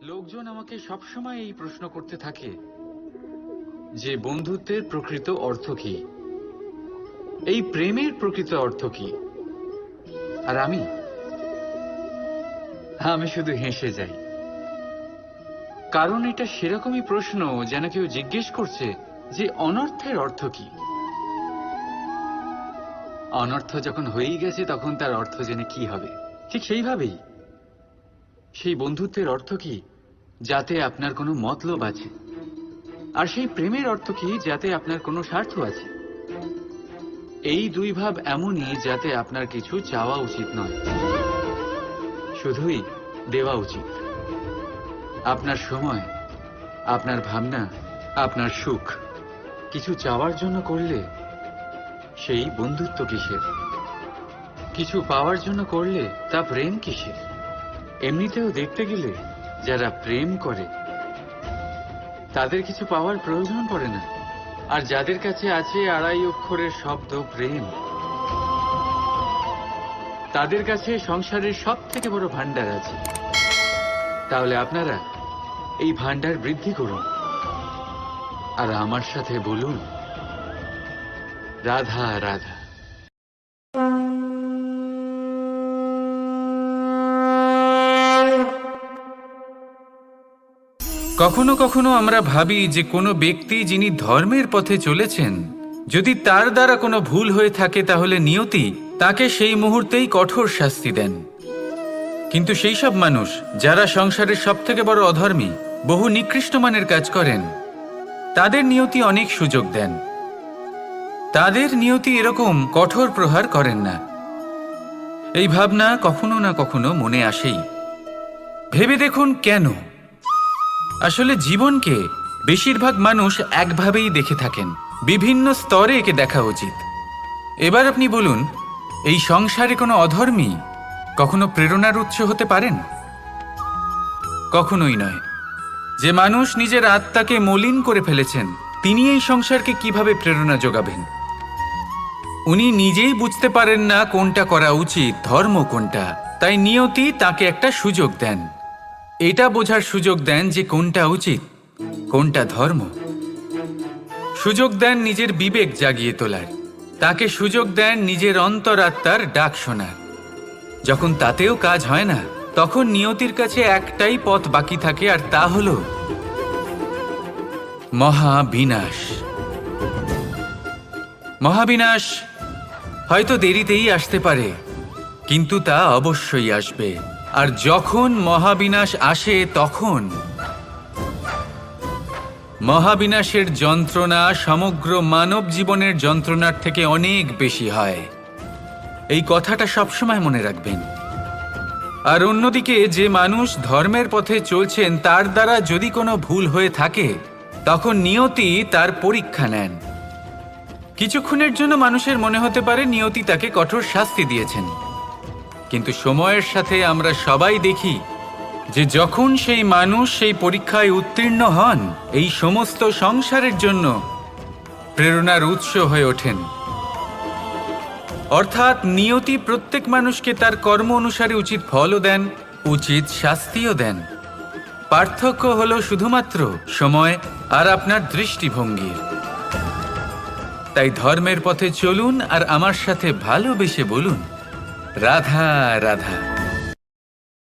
লোকজন আমাকে সবসময় এই প্রশ্ন করতে থাকে যে বন্ধুত্বের প্রকৃত অর্থ কি, এই প্রেমের প্রকৃত অর্থ কি। আর আমি শুধু হেসে যাই, কারণ এটা সেরকমই প্রশ্ন যেন কেউ জিজ্ঞেস করছে যে অনর্থের অর্থ কি। অনর্থ যখন হয়েই গেছে তখন তার অর্থ জেনে কি হবে। ঠিক সেইভাবেই সেই বন্ধুত্বের অর্থ কি, যাতে আপনার কোনো মতলব আছে, আর সেই প্রেমের অর্থ কি, যাতে আপনার কোনো স্বার্থ আছে। এই দুই ভাব এমনই যাতে আপনার কিছু চাওয়া উচিত নয়, শুধুই দেওয়া উচিত। আপনার সময়, আপনার ভাবনা, আপনার সুখ কিছু চাওয়ার জন্য করলে সেই বন্ধুত্ব কিসের? কিছু পাওয়ার জন্য করলে তা প্রেম কিসের? এমনিতেও দেখতে গেলে যারা প্রেম করে তাদের কিছু পাওয়ার প্রয়োজন পড়ে না, আর যাদের কাছে আছে 2.5 অক্ষরের শব্দ প্রেম, তাদের কাছে সংসারের সবথেকে বড় ভান্ডার আছে। তাহলে আপনারা এই ভান্ডার বৃদ্ধি করুন আর আমার সাথে বলুন রাধা রাধা। কখনো কখনো আমরা ভাবি যে কোনো ব্যক্তি যিনি ধর্মের পথে চলেছেন, যদি তার দ্বারা কোনো ভুল হয়ে থাকে তাহলে নিয়তি তাকে সেই মুহূর্তেই কঠোর শাস্তি দেন। কিন্তু সেই সব মানুষ যারা সংসারের সবথেকে বড় অধর্মী, বহু নিকৃষ্ট মানের কাজ করেন, তাদের নিয়তি অনেক সুযোগ দেন। তাদের নিয়তি এরকম কঠোর প্রহার করেন না। এই ভাবনা কখনো না কখনো মনে আসেই। ভেবে দেখুন কেন? আসলে জীবনকে বেশিরভাগ মানুষ একভাবেই দেখে থাকেন, বিভিন্ন স্তরে একে দেখা উচিত। এবার আপনি বলুন, এই সংসারে কোনো অধর্মী কখনো প্রেরণার উৎস হতে পারেন? কখনোই নয়। যে মানুষ নিজের আত্মাকে মলিন করে ফেলেছেন, তিনি এই সংসারকে কিভাবে প্রেরণা যোগাবেন? উনি নিজেই বুঝতে পারেন না কোনটা করা উচিত, ধর্ম কোনটা। তাই নিয়তি তাকে একটা সুযোগ দেন, এটা বোঝার সুযোগ দেন যে কোনটা উচিত, কোনটা ধর্ম। সুযোগ দেন নিজের বিবেক জাগিয়ে তোলার, তাকে সুযোগ দেন নিজের অন্তরাত্মার ডাক শোনার। যখন তাতেও কাজ হয় না, তখন নিয়তির কাছে একটাই পথ বাকি থাকে, আর তা হল মহাবিনাশ। মহাবিনাশ হয়তো দেরিতেই আসতে পারে, কিন্তু তা অবশ্যই আসবে। আর যখন মহাবিনাশ আসে, তখন মহাবিনাশের যন্ত্রণা সমগ্র মানব জীবনের যন্ত্রণার থেকে অনেক বেশি হয়। এই কথাটা সবসময় মনে রাখবেন। আর অন্যদিকে যে মানুষ ধর্মের পথে চলছেন, তার দ্বারা যদি কোনো ভুল হয়ে থাকে, তখন নিয়তি তার পরীক্ষা নেন। কিছুক্ষণের জন্য মানুষের মনে হতে পারে নিয়তি তাকে কঠোর শাস্তি দিয়েছেন, কিন্তু সময়ের সাথে আমরা সবাই দেখি যে যখন সেই মানুষ সেই পরীক্ষায় উত্তীর্ণ হন, এই সমস্ত সংসারের জন্য প্রেরণার উৎস হয়ে ওঠেন। অর্থাৎ নিয়তি প্রত্যেক মানুষকে তার কর্ম অনুসারে উচিত ফলও দেন, উচিত শাস্তিও দেন। পার্থক্য হলো শুধুমাত্র সময় আর আপনার দৃষ্টিভঙ্গির। তাই ধর্মের পথে চলুন আর আমার সাথে ভালোবেসে বলুন রাধা রাধা।